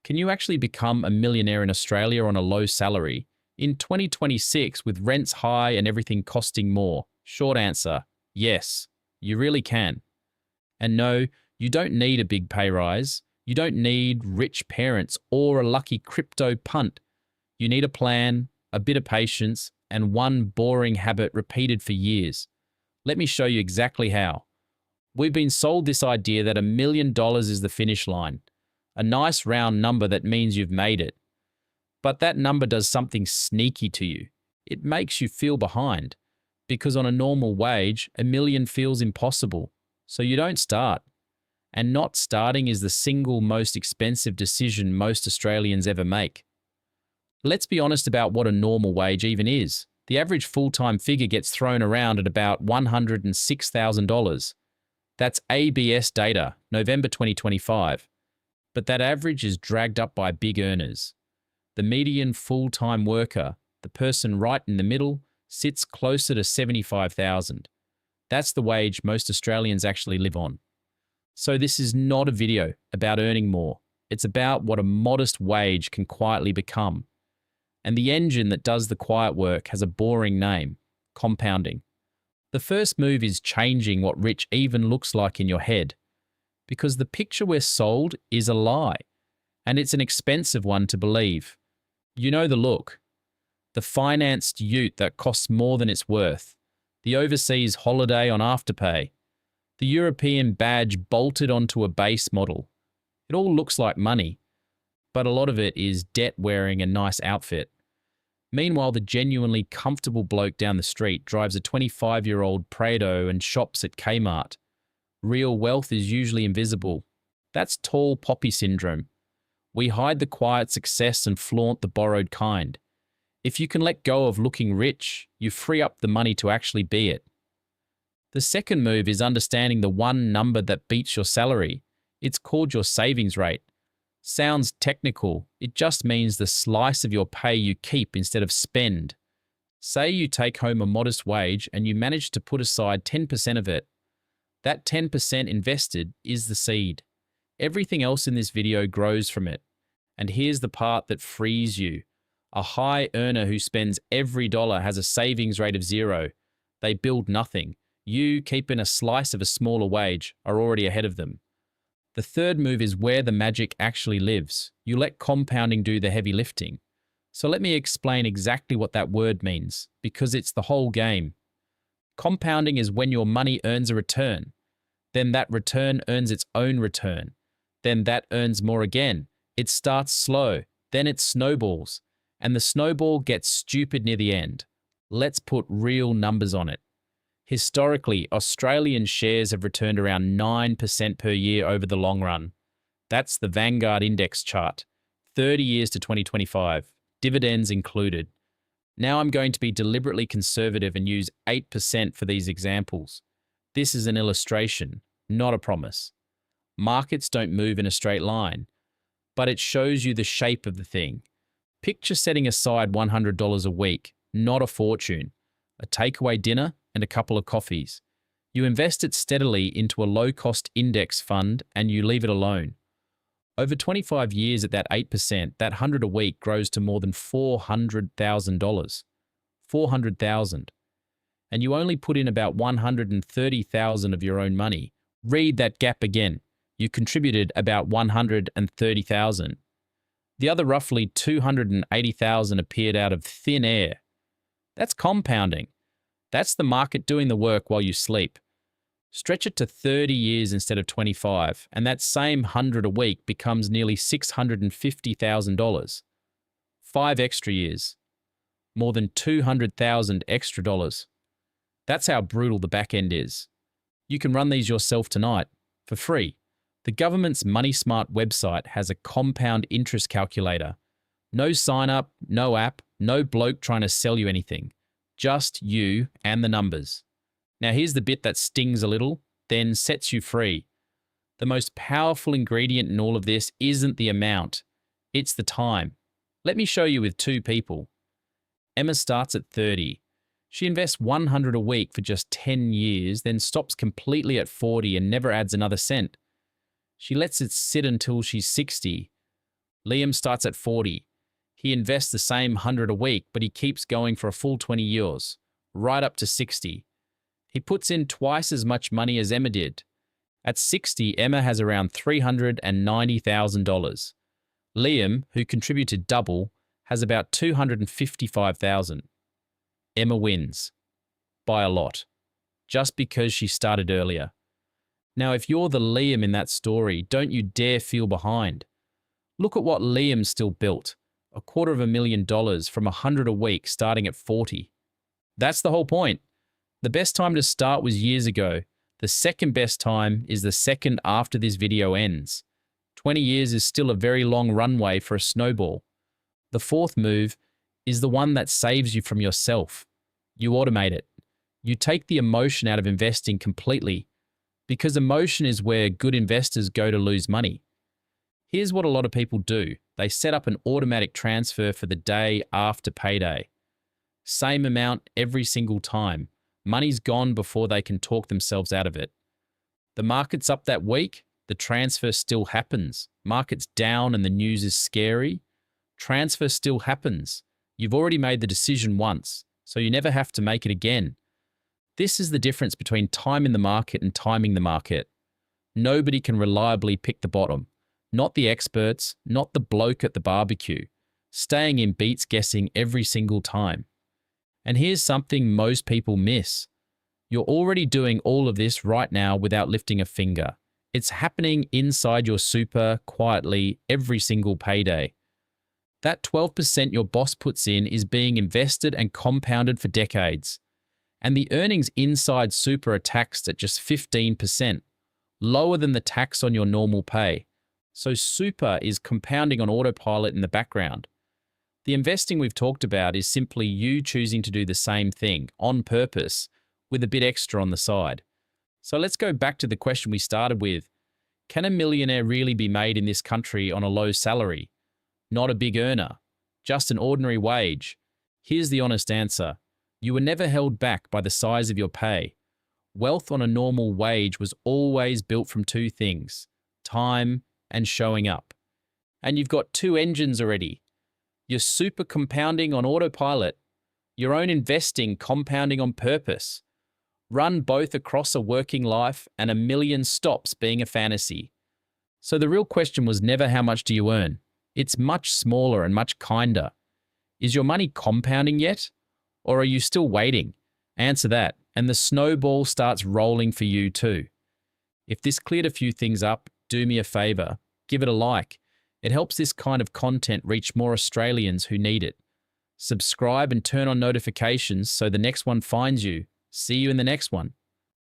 Can you actually become a millionaire in Australia on a low salary in 2026 with rents high and everything costing more? Short answer, yes, you really can. And no, you don't need a big pay rise. You don't need rich parents or a lucky crypto punt. You need a plan, a bit of patience, and one boring habit repeated for years. Let me show you exactly how. We've been sold this idea that $1 million is the finish line, a nice round number that means you've made it. But that number does something sneaky to you. It makes you feel behind, because on a normal wage, $1 million feels impossible, so you don't start. And not starting is the single most expensive decision most Australians ever make. Let's be honest about what a normal wage even is. The average full-time figure gets thrown around at about $106,000. That's ABS data, November 2025. But that average is dragged up by big earners. The median full-time worker, the person right in the middle, sits closer to $75,000. That's the wage most Australians actually live on. So this is not a video about earning more. It's about what a modest wage can quietly become. And the engine that does the quiet work has a boring name: compounding. The first move is changing what rich even looks like in your head, because the picture we're sold is a lie, and it's an expensive one to believe. You know the look. The financed ute that costs more than it's worth, the overseas holiday on Afterpay, the European badge bolted onto a base model. It all looks like money, but a lot of it is debt wearing a nice outfit. Meanwhile, the genuinely comfortable bloke down the street drives a 25-year-old Prado and shops at Kmart. Real wealth is usually invisible. That's tall poppy syndrome. We hide the quiet success and flaunt the borrowed kind. If you can let go of looking rich, you free up the money to actually be it. The second move is understanding the one number that beats your salary. It's called your savings rate. Sounds technical. It just means the slice of your pay you keep instead of spend. Say you take home a modest wage and you manage to put aside 10% of it. That 10% invested is the seed. Everything else in this video grows from it. And here's the part that frees you. A high earner who spends every dollar has a savings rate of 0. They build nothing. You, keeping a slice of a smaller wage, are already ahead of them. The third move is where the magic actually lives. You let compounding do the heavy lifting. So let me explain exactly what that word means, because it's the whole game. Compounding is when your money earns a return. Then that return earns its own return. Then that earns more again. It starts slow, then it snowballs. And the snowball gets stupid near the end. Let's put real numbers on it. Historically, Australian shares have returned around 9% per year over the long run. That's the Vanguard Index chart, 30 years to 2025, dividends included. Now I'm going to be deliberately conservative and use 8% for these examples. This is an illustration, not a promise. Markets don't move in a straight line, but it shows you the shape of the thing. Picture setting aside $100 a week, not a fortune, a takeaway dinner, and a couple of coffees. You invest it steadily into a low-cost index fund and you leave it alone. Over 25 years at that 8%, that 100 a week grows to more than $400,000. 400,000. And you only put in about 130,000 of your own money. Read that gap again. You contributed about 130,000. The other roughly 280,000 appeared out of thin air. That's compounding. That's the market doing the work while you sleep. Stretch it to 30 years instead of 25, and that same 100 a week becomes nearly $650,000. 5 extra years. More than 200,000 extra dollars. That's how brutal the back end is. You can run these yourself tonight, for free. The government's Money Smart website has a compound interest calculator. No sign up, no app, no bloke trying to sell you anything. Just you and the numbers. Now here's the bit that stings a little, then sets you free. The most powerful ingredient in all of this isn't the amount, it's the time. Let me show you with 2 people. Emma starts at 30. She invests 100 a week for just 10 years, then stops completely at 40 and never adds another cent. She lets it sit until she's 60. Liam starts at 40. He invests the same 100 a week, but he keeps going for a full 20 years, right up to 60. He puts in twice as much money as Emma did. At 60, Emma has around $390,000. Liam, who contributed double, has about $255,000. Emma wins. By a lot. Just because she started earlier. Now, if you're the Liam in that story, don't you dare feel behind. Look at what Liam still built. $250,000 from 100 a week starting at 40. That's the whole point. The best time to start was years ago. The second best time is the second after this video ends. 20 years is still a very long runway for a snowball. The fourth move is the one that saves you from yourself. You automate it. You take the emotion out of investing completely, because emotion is where good investors go to lose money. Here's what a lot of people do. They set up an automatic transfer for the day after payday. Same amount every single time. Money's gone before they can talk themselves out of it. The market's up that week, the transfer still happens. Market's down and the news is scary. Transfer still happens. You've already made the decision once, so you never have to make it again. This is the difference between time in the market and timing the market. Nobody can reliably pick the bottom. Not the experts, not the bloke at the barbecue. Staying in beats guessing every single time. And here's something most people miss. You're already doing all of this right now without lifting a finger. It's happening inside your super quietly every single payday. That 12% your boss puts in is being invested and compounded for decades. And the earnings inside super are taxed at just 15%, lower than the tax on your normal pay. So super is compounding on autopilot in the background. The investing we've talked about is simply you choosing to do the same thing on purpose with a bit extra on the side. So let's go back to the question we started with. Can a millionaire really be made in this country on a low salary? Not a big earner, just an ordinary wage. Here's the honest answer. You were never held back by the size of your pay. Wealth on a normal wage was always built from two things, time and showing up. And you've got two engines already. Your super compounding on autopilot, your own investing compounding on purpose. Run both across a working life and a million stops being a fantasy. So the real question was never how much do you earn? It's much smaller and much kinder. Is your money compounding yet? Or are you still waiting? Answer that, and the snowball starts rolling for you too. If this cleared a few things up, do me a favor, give it a like. It helps this kind of content reach more Australians who need it. Subscribe and turn on notifications so the next one finds you. See you in the next one.